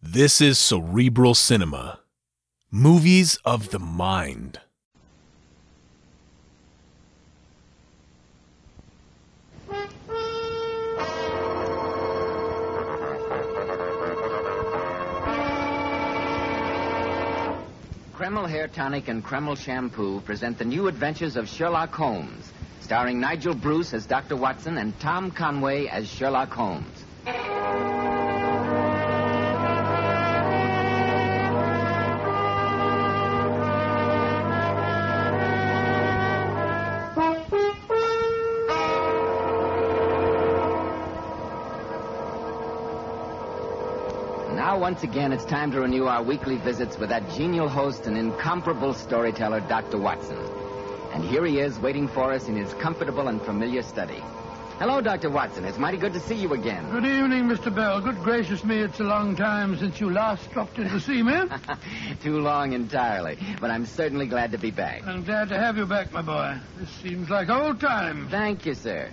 This is Cerebral Cinema. Movies of the mind. Kreml Hair Tonic and Kreml Shampoo present the new adventures of Sherlock Holmes, starring Nigel Bruce as Dr. Watson and Tom Conway as Sherlock Holmes. Now, once again, it's time to renew our weekly visits with that genial host and incomparable storyteller, Dr. Watson. And here he is, waiting for us in his comfortable and familiar study. Hello, Dr. Watson. It's mighty good to see you again. Good evening, Mr. Bell. Good gracious me, it's a long time since you last dropped in to see me. Too long entirely, but I'm certainly glad to be back. I'm glad to have you back, my boy. This seems like old times. Thank you, sir.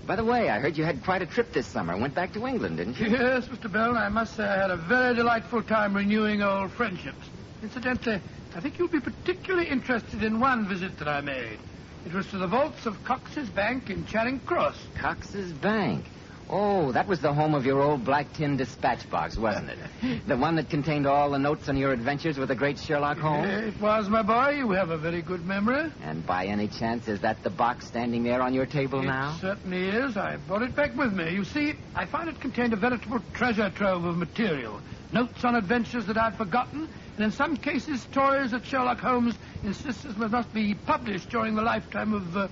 By the way, I heard you had quite a trip this summer. Went back to England, didn't you? Yes, Mr. Bell, I must say I had a very delightful time renewing old friendships. Incidentally, I think you'll be particularly interested in one visit that I made. It was to the vaults of Cox's Bank in Charing Cross. Cox's Bank? Oh, that was the home of your old black tin dispatch box, wasn't it? The one that contained all the notes on your adventures with the great Sherlock Holmes? It was, my boy. You have a very good memory. And by any chance, is that the box standing there on your table now? It certainly is. I brought it back with me. You see, I found it contained a veritable treasure trove of material. Notes on adventures that I'd forgotten, and in some cases, stories that Sherlock Holmes insisted must be published during the lifetime of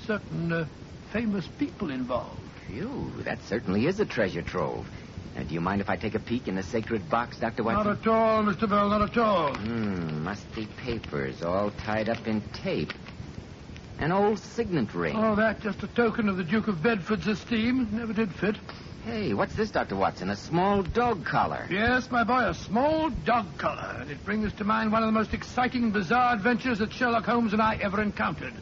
certain famous people involved. Phew, that certainly is a treasure trove. Do you mind if I take a peek in the sacred box, Dr. Watson? Not at all, Mr. Bell, not at all. Must be papers all tied up in tape. An old signet ring. Oh, that just a token of the Duke of Bedford's esteem. Never did fit. Hey, what's this, Dr. Watson? A small dog collar. Yes, my boy, a small dog collar. And it brings to mind one of the most exciting, bizarre adventures that Sherlock Holmes and I ever encountered.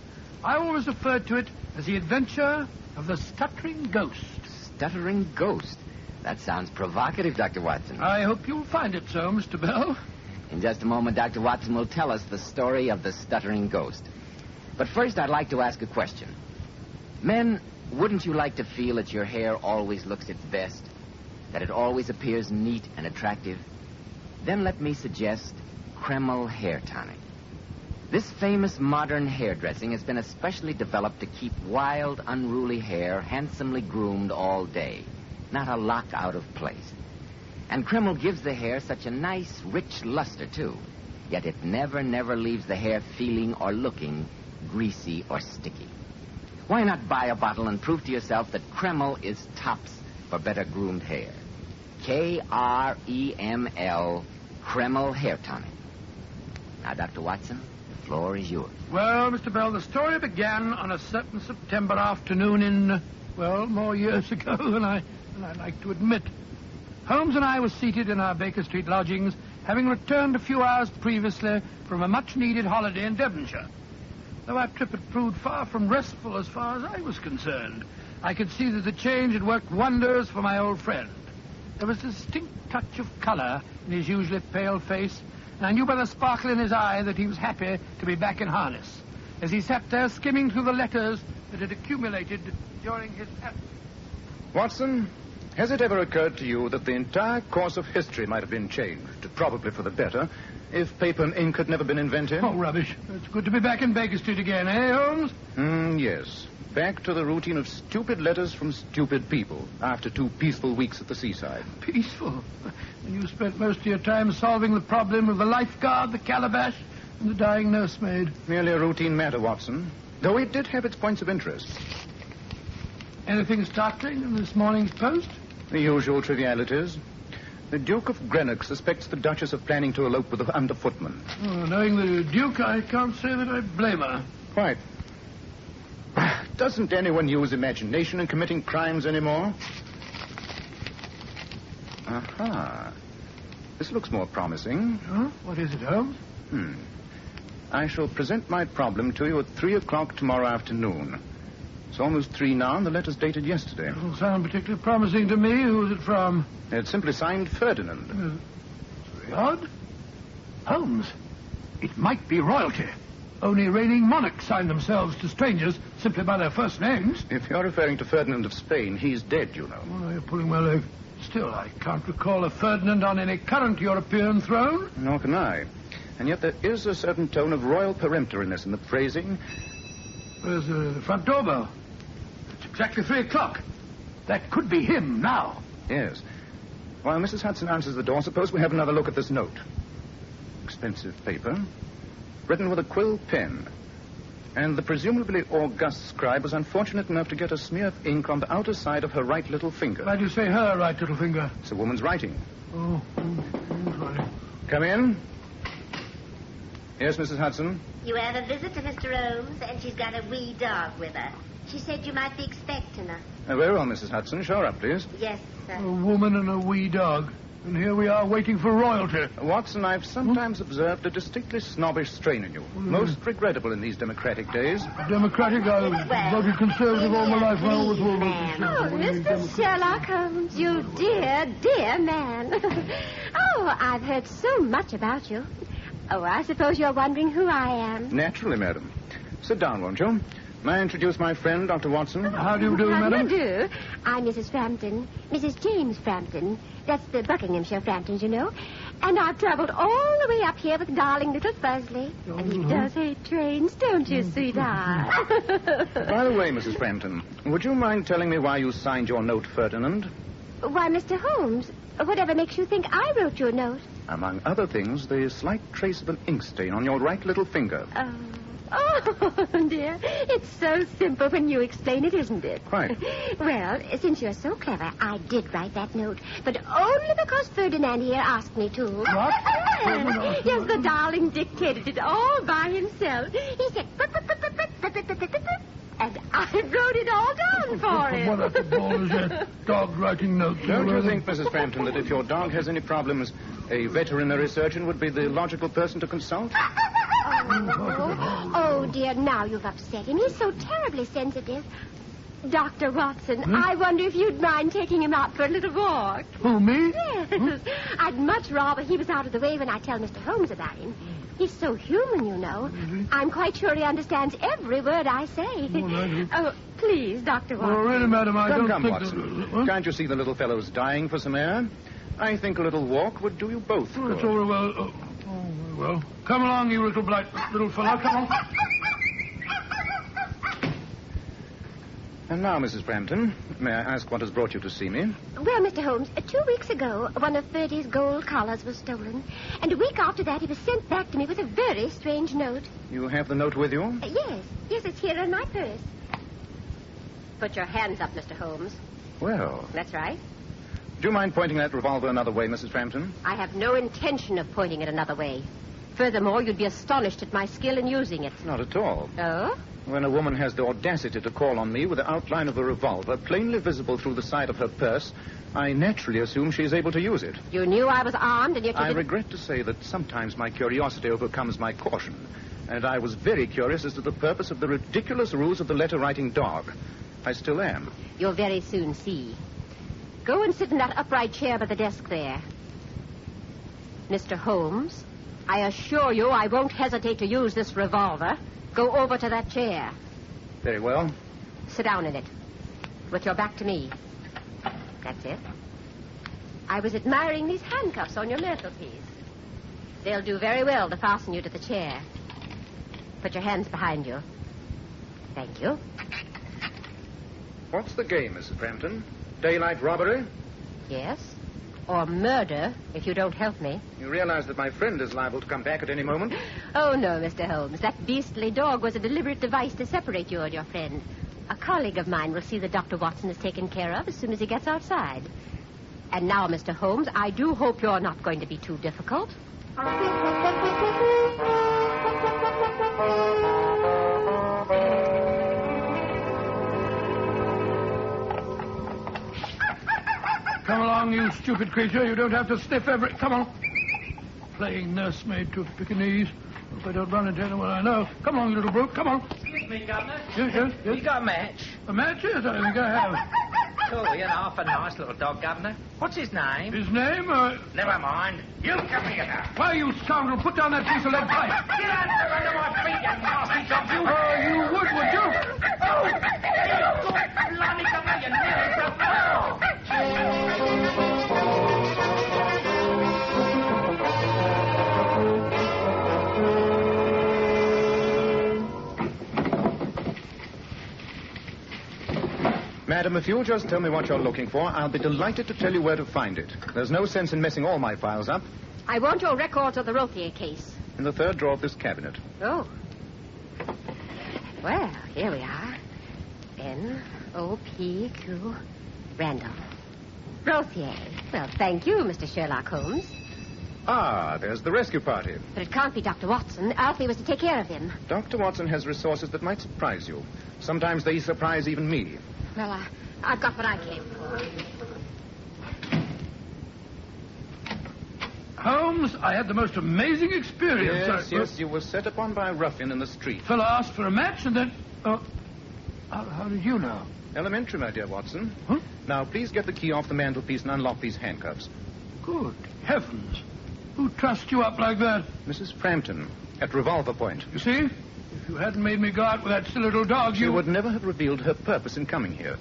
I always referred to it as the adventure of the Stuttering Ghost. Stuttering Ghost? That sounds provocative, Dr. Watson. I hope you'll find it so, Mr. Bell. In just a moment, Dr. Watson will tell us the story of the Stuttering Ghost. But first, I'd like to ask a question. Men, wouldn't you like to feel that your hair always looks its best? That it always appears neat and attractive? Then let me suggest Kreml Hair Tonic. This famous modern hairdressing has been especially developed to keep wild, unruly hair handsomely groomed all day. Not a lock out of place. And Kreml gives the hair such a nice, rich luster, too. Yet it never leaves the hair feeling or looking greasy or sticky. Why not buy a bottle and prove to yourself that Kreml is tops for better groomed hair? Kreml, Kreml Hair Tonic. Now, Dr. Watson, the floor is yours. Well, Mr. Bell, the story began on a certain September afternoon in, more years ago than I like to admit. Holmes and I were seated in our Baker Street lodgings, having returned a few hours previously from a much-needed holiday in Devonshire. Though our trip had proved far from restful as far as I was concerned, I could see that the change had worked wonders for my old friend. There was a distinct touch of color in his usually pale face, and I knew by the sparkle in his eye that he was happy to be back in harness, as he sat there skimming through the letters that had accumulated during his absence. Watson, has it ever occurred to you that the entire course of history might have been changed, probably for the better, if paper and ink had never been invented? Oh, rubbish. It's good to be back in Baker Street again, eh, Holmes? Yes. Back to the routine of stupid letters from stupid people after 2 peaceful weeks at the seaside. Peaceful? And you spent most of your time solving the problem of the lifeguard, the calabash, and the dying nursemaid. Merely a routine matter, Watson, though it did have its points of interest. Anything startling in this morning's post? The usual trivialities. The Duke of Greenock suspects the Duchess of planning to elope with the under footman. Oh, knowing the Duke, I can't say that I blame her. Quite. Doesn't anyone use imagination in committing crimes anymore? Aha. This looks more promising. Huh? What is it, Holmes? I shall present my problem to you at 3 o'clock tomorrow afternoon. It's almost 3 now, and the letter's dated yesterday. Doesn't sound particularly promising to me. Who's it from? It's simply signed Ferdinand. Awfully odd. Holmes, it might be royalty. Only reigning monarchs sign themselves to strangers simply by their first names. If you're referring to Ferdinand of Spain, he's dead, you know. Oh, you're pulling my leg. Still, I can't recall a Ferdinand on any current European throne. Nor can I. And yet there is a certain tone of royal peremptoriness in the phrasing. Where's the front doorbell? It's exactly 3 o'clock. That could be him now. Yes. While Mrs. Hudson answers the door, suppose we have another look at this note. Expensive paper. Written with a quill pen. And the presumably august scribe was unfortunate enough to get a smear of ink on the outer side of her right little finger. Why do you say her right little finger? It's a woman's writing. Oh, sorry. Come in. Yes, Mrs. Hudson? You have a visit to Mr. Holmes, and she's got a wee dog with her. She said you might be expecting her. Very well, Mrs. Hudson. Show her up, please. Yes, sir. A woman and a wee dog. And here we are waiting for royalty. Watson, I've sometimes observed a distinctly snobbish strain in you. Most regrettable in these democratic days. Democratic? I voted Conservative all my life. I always will vote Conservative. Oh, Mr. Sherlock Holmes, you dear, dear man. Oh, I've heard so much about you. Oh, I suppose you're wondering who I am. Naturally, madam. Sit down, won't you? May I introduce my friend, Dr. Watson? How do you do, How madam? do you do? I'm Mrs. Frampton. Mrs. James Frampton. That's the Buckinghamshire Framptons, you know. And I've traveled all the way up here with darling little Fuzzley. And he does hate trains, don't you, sweetheart? By the way, Mrs. Frampton, would you mind telling me why you signed your note, Ferdinand? Why, Mr. Holmes, whatever makes you think I wrote your note? Among other things, the slight trace of an ink stain on your right little finger. Oh, dear. It's so simple when you explain it, isn't it? Quite. Well, since you're so clever, I did write that note, but only because Ferdinand here asked me to. What? Yes, the darling dictated it all by himself. He said, and I wrote it all down for him. What a ball is that? Dog writing notes. Don't you think, Mrs. Frampton, that if your dog has any problems, a veterinary surgeon would be the logical person to consult? Oh, dear, now you've upset him. He's so terribly sensitive. Dr. Watson, I wonder if you'd mind taking him out for a little walk. Who, me? Yes. I'd much rather he was out of the way when I tell Mr. Holmes about him. He's so human, you know. I'm quite sure he understands every word I say. Oh, please, Dr. Watson. Oh, really, madam, I don't Come, think... Watson. Can't you see the little fellow's dying for some air? I think a little walk would do you both Oh, good. it's all well. Oh, very well. Come along, you little little fellow. Come on. And now, Mrs. Frampton, may I ask what has brought you to see me? Well, Mr. Holmes, 2 weeks ago, one of Ferdy's gold collars was stolen. And a week after that, he was sent back to me with a very strange note. You have the note with you? Yes, it's here in my purse. Put your hands up, Mr. Holmes. Well, That's right. do you mind pointing that revolver another way, Mrs. Frampton? I have no intention of pointing it another way. Furthermore, you'd be astonished at my skill in using it. Not at all. Oh? When a woman has the audacity to call on me with the outline of a revolver plainly visible through the side of her purse, I naturally assume she is able to use it. You knew I was armed, and yet you I didn't... regret to say that sometimes my curiosity overcomes my caution. And I was very curious as to the purpose of the ridiculous rules of the letter-writing dog. I still am. You'll very soon see. Go and sit in that upright chair by the desk there. Mr. Holmes, I assure you I won't hesitate to use this revolver. Go over to that chair. Very well. Sit down in it, with your back to me. That's it. I was admiring these handcuffs on your mantelpiece. They'll do very well to fasten you to the chair. Put your hands behind you. Thank you. What's the game, Mrs. Frampton? Daylight robbery? Yes. Or murder, if you don't help me. You realize that my friend is liable to come back at any moment? Oh, no, Mr. Holmes. That beastly dog was a deliberate device to separate you and your friend. A colleague of mine will see that Dr. Watson is taken care of as soon as he gets outside. And now, Mr. Holmes, I do hope you're not going to be too difficult. Come along, you stupid creature. You don't have to sniff every... Come on. Playing nursemaid to Pekingese. Hope I don't run into anyone I know. Come on, you little brute. Come on. Excuse me, Governor. Yes. You got a match? A match? Yes, I think I have. cool, you know, off a nice little dog, Governor. What's his name? His name? Never mind. You come here now. Why, you scoundrel, put down that piece of lead pipe. Get out from under my feet, you nasty dog, you. You would you? Oh! You blimey, Governor, you nearly broke my arm. Madam, if you'll just tell me what you're looking for, I'll be delighted to tell you where to find it. There's no sense in messing all my files up. I want your records of the Rothier case. In the third drawer of this cabinet. Oh. Well, here we are. N-O-P-Q Randall. Rothier. Well, thank you, Mr. Sherlock Holmes. Ah, there's the rescue party. But it can't be Dr. Watson. Alfie was to take care of him. Dr. Watson has resources that might surprise you. Sometimes they surprise even me. Well, I've got what I came for. Holmes, I had the most amazing experience. Yes, you were set upon by a ruffian in the street. Fellow asked for a match and then... How did you know? Elementary, my dear Watson. Huh? Now, please get the key off the mantelpiece and unlock these handcuffs. Good heavens. Who trussed you up like that? Mrs. Frampton, at revolver point. You see? If you hadn't made me go out with that silly little dog, She would never have revealed her purpose in coming here.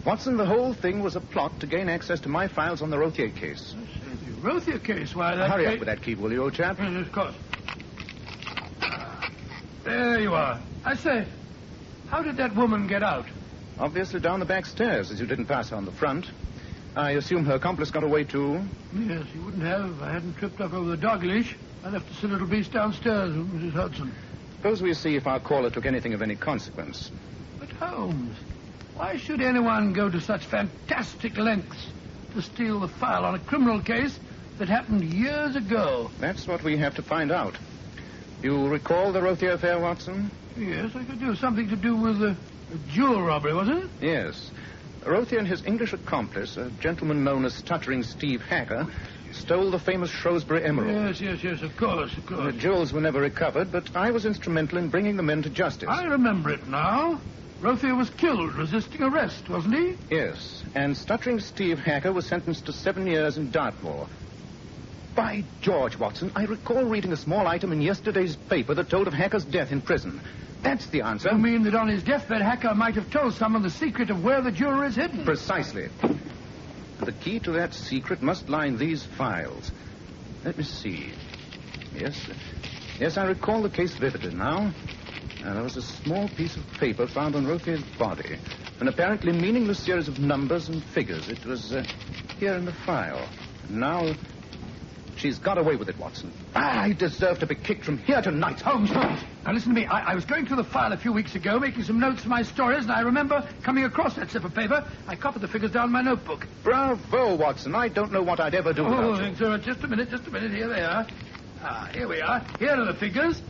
Watson, the whole thing was a plot to gain access to my files on the Rothier case. The Rothier case, why that... Hurry up with that key, will you, old chap? Yes, of course. There you are. I say, how did that woman get out? Obviously down the back stairs, as you didn't pass her on the front. I assume her accomplice got away, too? Yes, he wouldn't have if I hadn't tripped up over the dog leash. I left the silly little beast downstairs with Mrs. Hudson. Suppose we see if our caller took anything of any consequence. But, Holmes, why should anyone go to such fantastic lengths to steal the file on a criminal case that happened years ago? That's what we have to find out. You recall the Rothier affair, Watson? Yes, I could do. Something to do with a jewel robbery, was it? Yes. Rothier and his English accomplice, a gentleman known as Stuttering Steve Hacker, stole the famous Shrewsbury emerald. Yes, of course. The jewels were never recovered, but I was instrumental in bringing the men to justice. I remember it now. Rothier was killed resisting arrest, wasn't he? Yes, and Stuttering Steve Hacker was sentenced to 7 years in Dartmoor. By George, Watson, I recall reading a small item in yesterday's paper that told of Hacker's death in prison. That's the answer. You mean that on his deathbed, Hacker might have told someone the secret of where the jewelry is hidden? Precisely. And the key to that secret must lie in these files. Let me see. Yes, I recall the case vividly now. There was a small piece of paper found on Rothier's body. An apparently meaningless series of numbers and figures. It was here in the file. Now, she's got away with it, Watson. I deserve to be kicked from here tonight. Holmes. Now, listen to me. I was going through the file a few weeks ago, making some notes for my stories, and I remember coming across that slip of paper. I copied the figures down in my notebook. Bravo, Watson. I don't know what I'd ever do without you. So just a minute. Here they are. Here we are. Here are the figures.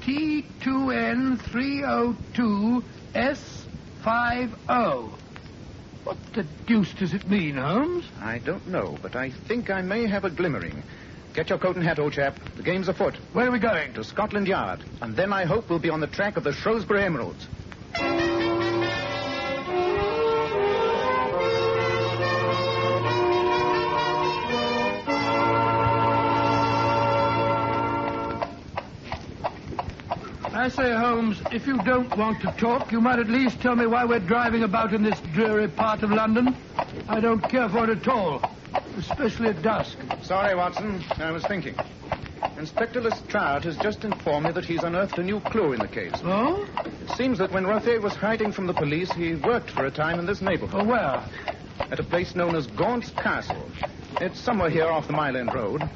T2N302S50. What the deuce does it mean, Holmes? I don't know, but I think I may have a glimmering. Get your coat and hat, old chap. The game's afoot. Where are we going? To Scotland Yard. And then I hope we'll be on the track of the Shrewsbury emeralds. I say, Holmes, if you don't want to talk, you might at least tell me why we're driving about in this dreary part of London. I don't care for it at all, especially at dusk. Sorry, Watson. I was thinking. Inspector Lestrade has just informed me that he's unearthed a new clue in the case. Oh? It seems that when Rothier was hiding from the police, he worked for a time in this neighborhood. Oh, where? At a place known as Gaunt's Castle. It's somewhere here off the Mile End Road.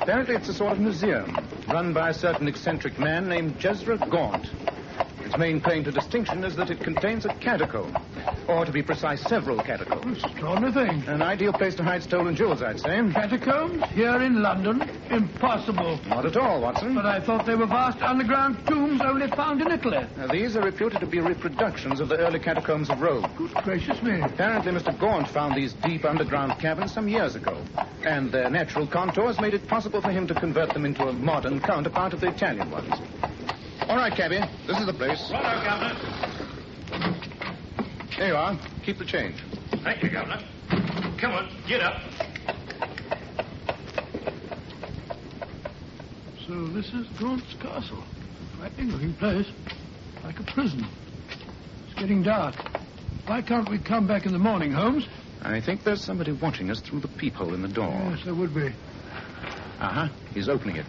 Apparently it's a sort of museum, run by a certain eccentric man named Jezra Gaunt. Its main claim to distinction is that it contains a catacomb. Or, to be precise, several catacombs. Extraordinary thing. An ideal place to hide stolen jewels, I'd say. Catacombs? Here in London? Impossible. Not at all, Watson. But I thought they were vast underground tombs only found in Italy. Now, these are reputed to be reproductions of the early catacombs of Rome. Good gracious me. Apparently, Mr. Gaunt found these deep underground caverns some years ago. And their natural contours made it possible for him to convert them into a modern counterpart of the Italian ones. All right, cabby. This is the place. Righto, Governor. There you are. Keep the change. Thank you, Governor. Come on, get up. So this is Gaunt's castle. Frightening looking place. Like a prison. It's getting dark. Why can't we come back in the morning, Holmes? I think there's somebody watching us through the peephole in the door. Yes, there would be. Uh-huh. He's opening it.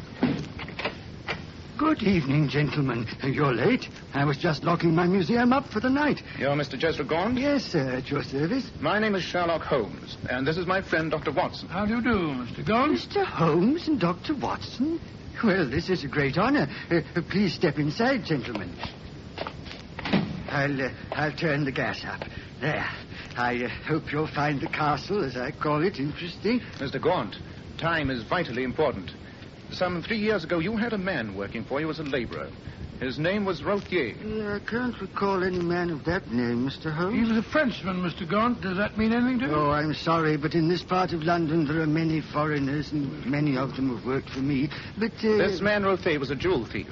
Good evening, gentlemen. You're late. I was just locking my museum up for the night. You're Mr. Jezra Gaunt? Yes, sir, at your service. My name is Sherlock Holmes, and this is my friend, Dr. Watson. How do you do, Mr. Gaunt? Mr. Holmes and Dr. Watson? Well, this is a great honor. Please step inside, gentlemen. I'll turn the gas up. There. I hope you'll find the castle, as I call it, interesting. Mr. Gaunt, time is vitally important. Some 3 years ago, you had a man working for you as a laborer. His name was Rothier. I can't recall any man of that name, Mr. Holmes. He was a Frenchman, Mr. Gaunt. Does that mean anything to you? Oh, I'm sorry, but in this part of London there are many foreigners, and many of them have worked for me. But, This man Rothier was a jewel thief.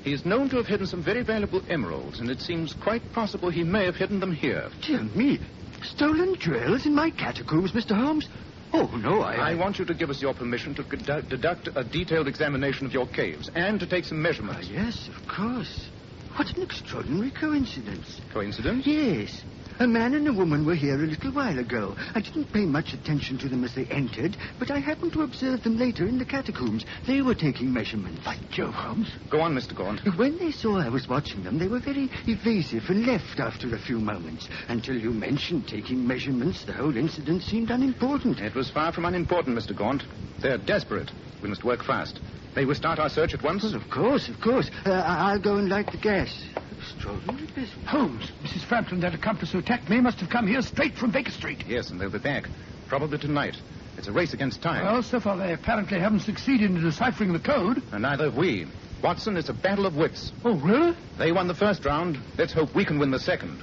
He's known to have hidden some very valuable emeralds, and it seems quite possible he may have hidden them here. Dear me. Stolen jewels in my catacombs, Mr. Holmes? Oh, no, I want you to give us your permission to deduct a detailed examination of your caves and to take some measurements. Yes, of course. What an extraordinary coincidence. Coincidence? Yes. A man and a woman were here a little while ago. I didn't pay much attention to them as they entered, but I happened to observe them later in the catacombs. They were taking measurements. By Jove, Holmes. Go on, Mr. Gaunt. When they saw I was watching them, they were very evasive and left after a few moments. Until you mentioned taking measurements, the whole incident seemed unimportant. It was far from unimportant, Mr. Gaunt. They're desperate. We must work fast. May we start our search at once? Well, of course, of course. I'll go and light the gas. Extraordinary business. Holmes, Mrs. Frampton, that accomplice who attacked me, must have come here straight from Baker Street. Yes, and they'll be back. Probably tonight. It's a race against time. Well, so far they apparently haven't succeeded in deciphering the code. And neither have we. Watson, it's a battle of wits. Oh, really? They won the first round. Let's hope we can win the second.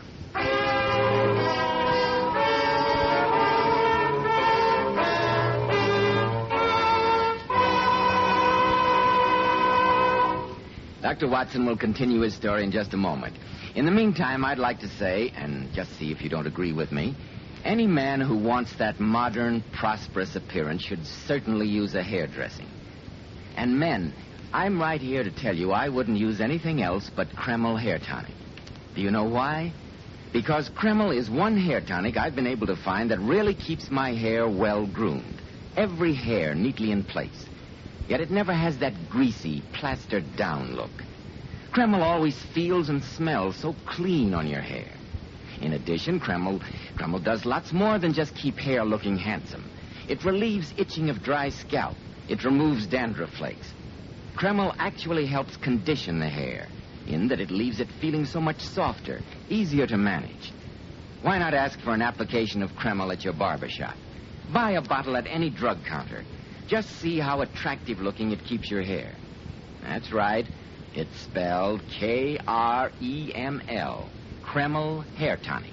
Dr. Watson will continue his story in just a moment. In the meantime, I'd like to say, and just see if you don't agree with me, any man who wants that modern, prosperous appearance should certainly use a hairdressing. And men, I'm right here to tell you I wouldn't use anything else but Kreml hair tonic. Do you know why? Because Kreml is one hair tonic I've been able to find that really keeps my hair well groomed. Every hair neatly in place. Yet it never has that greasy, plastered down look. Kreml always feels and smells so clean on your hair. In addition, Kreml does lots more than just keep hair looking handsome. It relieves itching of dry scalp. It removes dandruff flakes. Kreml actually helps condition the hair, in that it leaves it feeling so much softer, easier to manage. Why not ask for an application of Kreml at your barber shop? Buy a bottle at any drug counter. Just see how attractive looking it keeps your hair. That's right. It's spelled Kreml. Kreml Hair Tonic.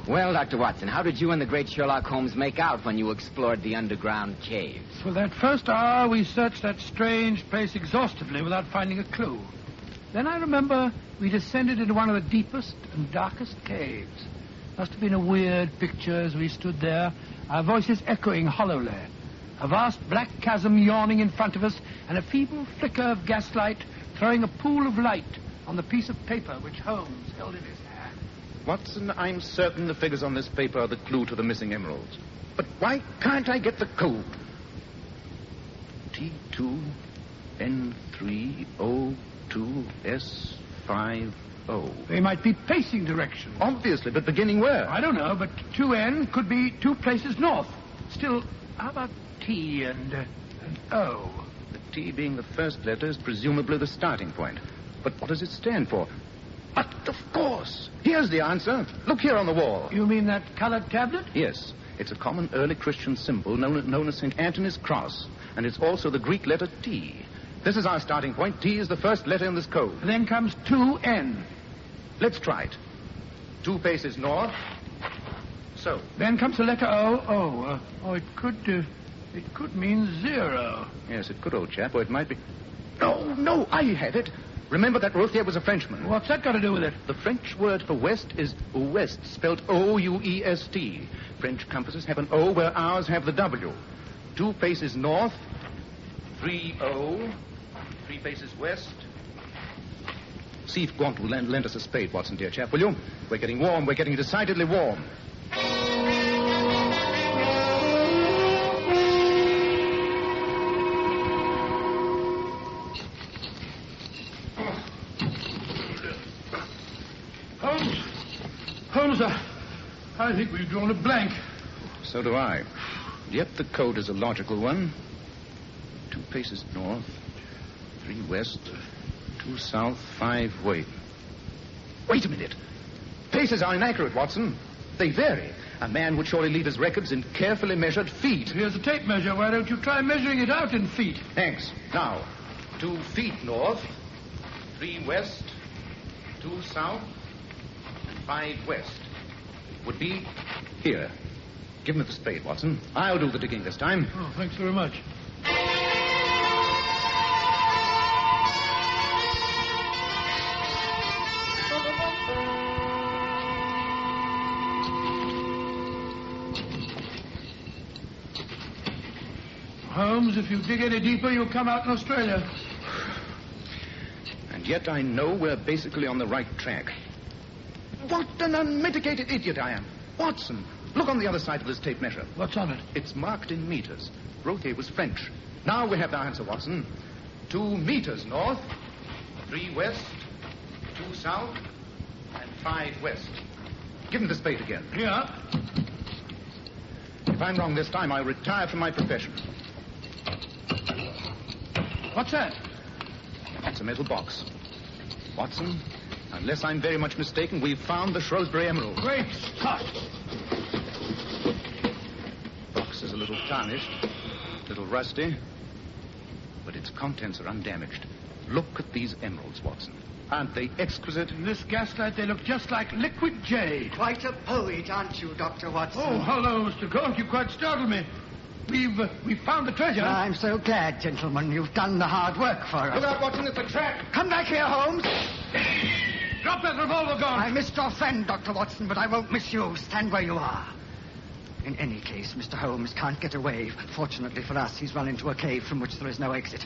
Well, Dr. Watson, how did you and the great Sherlock Holmes make out when you explored the underground caves? For that first hour, we searched that strange place exhaustively without finding a clue. Then I remember we descended into one of the deepest and darkest caves. Must have been a weird picture as we stood there, our voices echoing hollowly. A vast black chasm yawning in front of us, and a feeble flicker of gaslight throwing a pool of light on the piece of paper which Holmes held in his hand. Watson, I'm certain the figures on this paper are the clue to the missing emeralds. But why can't I get the code? T2, N3, O2, S50. They might be pacing directions. Obviously, but beginning where? I don't know, but 2N could be 2 places north. Still, how about T and O? The T being the first letter is presumably the starting point. But what does it stand for? But, of course. Here's the answer. Look here on the wall. You mean that colored tablet? Yes. It's a common early Christian symbol known as St. Anthony's cross. And it's also the Greek letter T. This is our starting point. T is the first letter in this code. Then comes 2N. Let's try it. 2 paces north. So. Then comes the letter O. It could mean 0. Yes, it could, old chap, or it might be... No, I had it. Remember that Rothier was a Frenchman. What's that got to do with it? The French word for west is ouest, spelled O-U-E-S-T. French compasses have an O where ours have the W. 2 faces north, 3 O, 3 faces west. See if Gaunt will lend us a spade, Watson, dear chap, will you? We're getting warm. We're getting decidedly warm. Holmes, I think we've drawn a blank. So do I. Yet the code is a logical one. 2 faces north, 3 west, 2 south, 5 wait. Wait a minute. Faces are inaccurate, Watson. They vary. A man would surely leave his records in carefully measured feet. Here's a tape measure. Why don't you try measuring it out in feet? Thanks. Now, 2 feet north, 3 west, 2 south, and 5 west. Would be here. Give me the spade, Watson. I'll do the digging this time. Oh, thanks very much. Holmes, if you dig any deeper, you'll come out in Australia. And yet I know we're basically on the right track. What an unmitigated idiot I am. Watson, look on the other side of this tape measure. What's on it? It's marked in meters. Rothier was French. Now we have the answer, Watson. 2 meters north, 3 west, 2 south, and 5 west. Give him the spade again. Yeah. If I'm wrong this time, I'll retire from my profession. What's that? That's a metal box. Watson, unless I'm very much mistaken, we've found the Shrewsbury emerald. Great Scott! Box is a little tarnished, a little rusty, but its contents are undamaged. Look at these emeralds, Watson. Aren't they exquisite? In this gaslight, they look just like liquid jade. Quite a poet, aren't you, Dr. Watson? Oh, hello, Mr. Gaunt. You quite startled me. We've found the treasure. I'm so glad, gentlemen. You've done the hard work for us. Look out, Watson, it's a trap. Come back here, Holmes. Drop that revolver, Gaunt. I missed your friend, Dr. Watson, but I won't miss you. Stand where you are. In any case, Mr. Holmes can't get away. Fortunately for us, he's run into a cave from which there is no exit.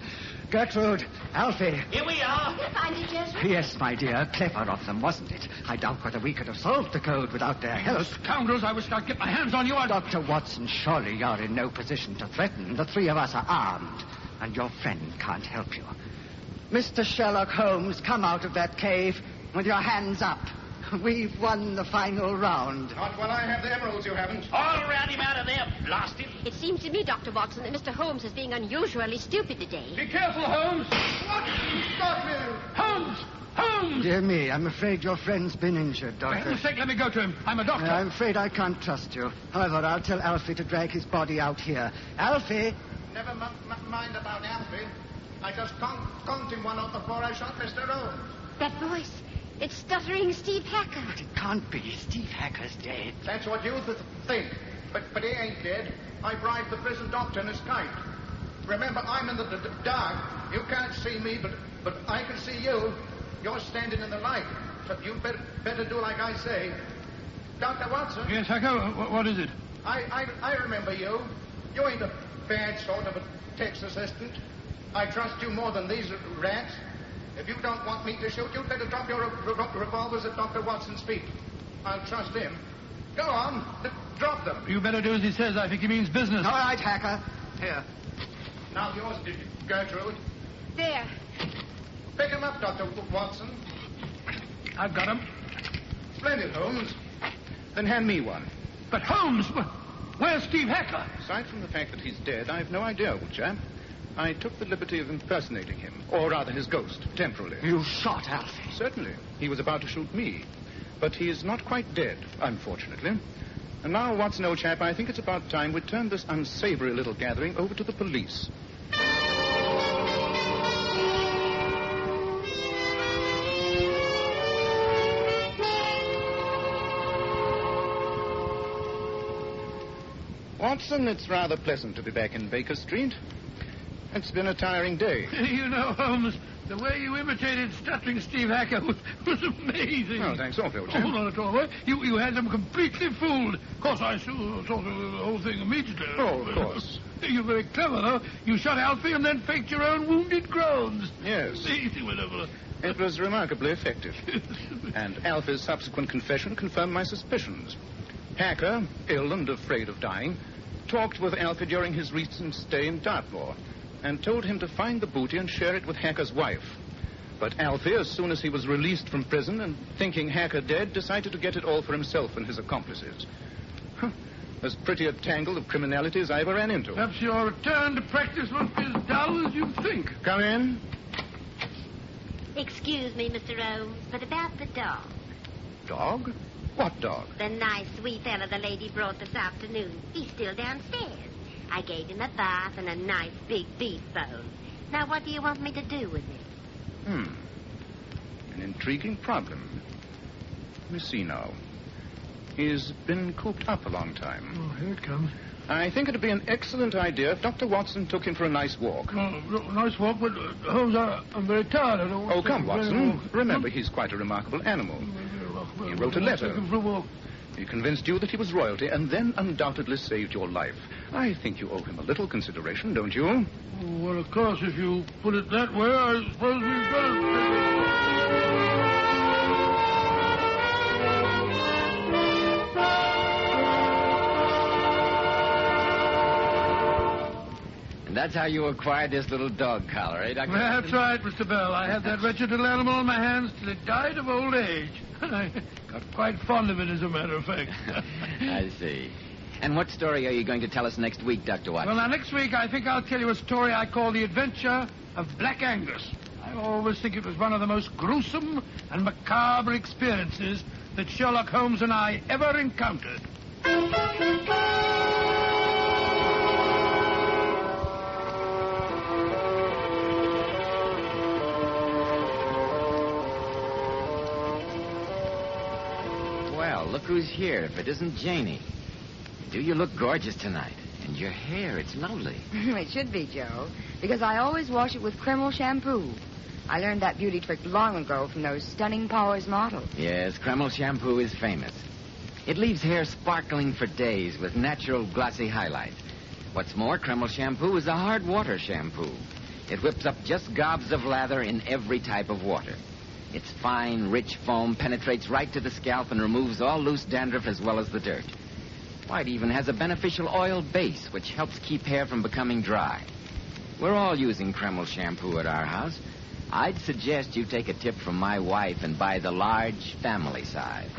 Gertrude, Alfie. Here we are. You find it, Gertrude? Yes, my dear. Clever of them, wasn't it? I doubt whether we could have solved the code without their help. Scoundrels, I wish I'd get my hands on you. Dr. Watson, surely you're in no position to threaten. The 3 of us are armed, and your friend can't help you. Mr. Sherlock Holmes, come out of that cave with your hands up. We've won the final round. Not while I have the emeralds, you haven't. All round him out of there, blast him. It seems to me, Dr. Watson, that Mr. Holmes is being unusually stupid today. Be careful, Holmes. What? Stop me! Holmes! Holmes! Dear me, I'm afraid your friend's been injured, For Doctor. heaven's sake, let me go to him. I'm a doctor. I'm afraid I can't trust you. However, I'll tell Alfie to drag his body out here. Alfie! Never mind about Alfie. I just conked him one up before I shot Mr. Holmes. That voice. It's Stuttering Steve Hacker. But it can't be. Steve Hacker's dead. That's what you think. But he ain't dead. I bribed the prison doctor in his kite. Remember, I'm in the dark. You can't see me, but I can see you. You're standing in the light. So you better do like I say. Dr. Watson? Yes, Hacker, what is it? I remember you. You ain't a bad sort of a text assistant. I trust you more than these rats. If you don't want me to shoot, you'd better drop your revolvers at Dr. Watson's feet. I'll trust him. Go on. Drop them. You better do as he says. I think he means business. All right, Hacker. Here. Now yours, Gertrude. There. Pick him up, Dr. Watson. I've got him. Splendid, Holmes. Then hand me one. But Holmes, where's Steve Hacker? Aside from the fact that he's dead, I've no idea, old chap. I took the liberty of impersonating him, or rather his ghost, temporarily. You shot Alfie. Certainly. He was about to shoot me. But he is not quite dead, unfortunately. And now, Watson, old chap, I think it's about time we turned this unsavory little gathering over to the police. Watson, it's rather pleasant to be back in Baker Street. It's been a tiring day. You know, Holmes, the way you imitated Stuttering Steve Hacker was amazing. Oh, thanks awfully, old Oh, chap. not at all. You had them completely fooled. Of course, I saw the whole thing immediately. Oh, of course. You're very clever, though. You shot Alfie and then faked your own wounded groans. Yes. Whatever. It was remarkably effective. And Alfie's subsequent confession confirmed my suspicions. Hacker, ill and afraid of dying, talked with Alfie during his recent stay in Dartmoor and told him to find the booty and share it with Hacker's wife. But Alfie, as soon as he was released from prison and thinking Hacker dead, decided to get it all for himself and his accomplices. As pretty a tangle of criminality as I ever ran into. Perhaps your return to practice won't be as dull as you think. Come in. Excuse me, Mr. Holmes, but about the dog. Dog? What dog? The nice, sweet fella the lady brought this afternoon. He's still downstairs. I gave him a bath and a nice big beef bone. Now, what do you want me to do with it? An intriguing problem. Let me see now. He's been cooped up a long time. Oh, here it comes. I think it'd be an excellent idea if Dr. Watson took him for a nice walk. Oh, nice walk, but Holmes, I'm very tired. I don't want Oh, to come, take a very Watson. walk. Remember, he's quite a remarkable animal. He wrote a letter. Take him for a walk. He convinced you that he was royalty and then undoubtedly saved your life. I think you owe him a little consideration, don't you? Oh, well, of course, if you put it that way, I suppose we've got it. And that's how you acquired this little dog collar, eh, Dr. That's right, Mr. Bell. I had that wretched little animal on my hands till it died of old age. I got quite fond of it, as a matter of fact. I see. And what story are you going to tell us next week, Dr. Watson? Well, now, next week, I think I'll tell you a story I call The Adventure of Black Angus. I always think it was one of the most gruesome and macabre experiences that Sherlock Holmes and I ever encountered. Well, look who's here, if it isn't Janie. Do you look gorgeous tonight? And your hair, it's lovely. It should be, Joe, because I always wash it with Kreml shampoo. I learned that beauty trick long ago from those Stunning Powers models. Yes, Kreml shampoo is famous. It leaves hair sparkling for days with natural glossy highlights. What's more, Kreml shampoo is a hard water shampoo. It whips up just gobs of lather in every type of water. Its fine, rich foam penetrates right to the scalp and removes all loose dandruff as well as the dirt. Why, it even has a beneficial oil base, which helps keep hair from becoming dry. We're all using Kreml shampoo at our house. I'd suggest you take a tip from my wife and buy the large family size.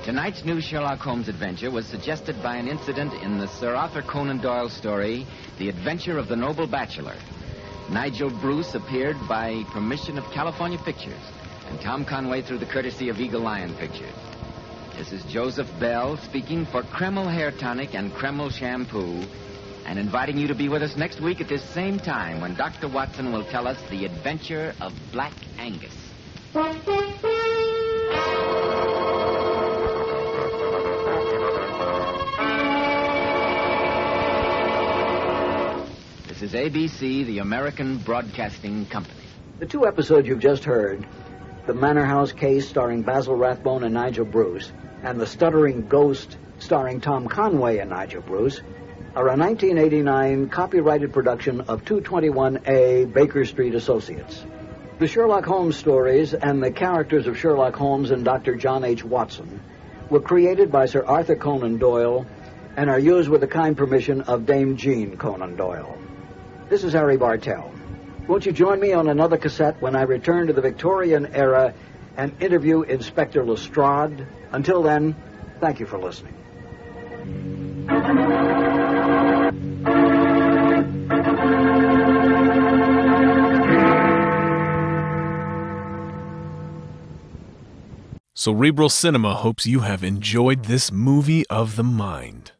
Tonight's new Sherlock Holmes adventure was suggested by an incident in the Sir Arthur Conan Doyle story, The Adventure of the Noble Bachelor. Nigel Bruce appeared by permission of California Pictures, and Tom Conway through the courtesy of Eagle Lion Pictures. This is Joseph Bell speaking for Kreml Hair Tonic and Kreml Shampoo, and inviting you to be with us next week at this same time when Dr. Watson will tell us the adventure of Black Angus. This is ABC, the American Broadcasting Company. The two episodes you've just heard, The Manor House Case starring Basil Rathbone and Nigel Bruce, and The Stuttering Ghost starring Tom Conway and Nigel Bruce, are a 1989 copyrighted production of 221A Baker Street Associates. The Sherlock Holmes stories and the characters of Sherlock Holmes and Dr. John H. Watson were created by Sir Arthur Conan Doyle and are used with the kind permission of Dame Jean Conan Doyle. This is Harry Bartell. Won't you join me on another cassette when I return to the Victorian era and interview Inspector Lestrade? Until then, thank you for listening. Cerebral Cinema hopes you have enjoyed this movie of the mind.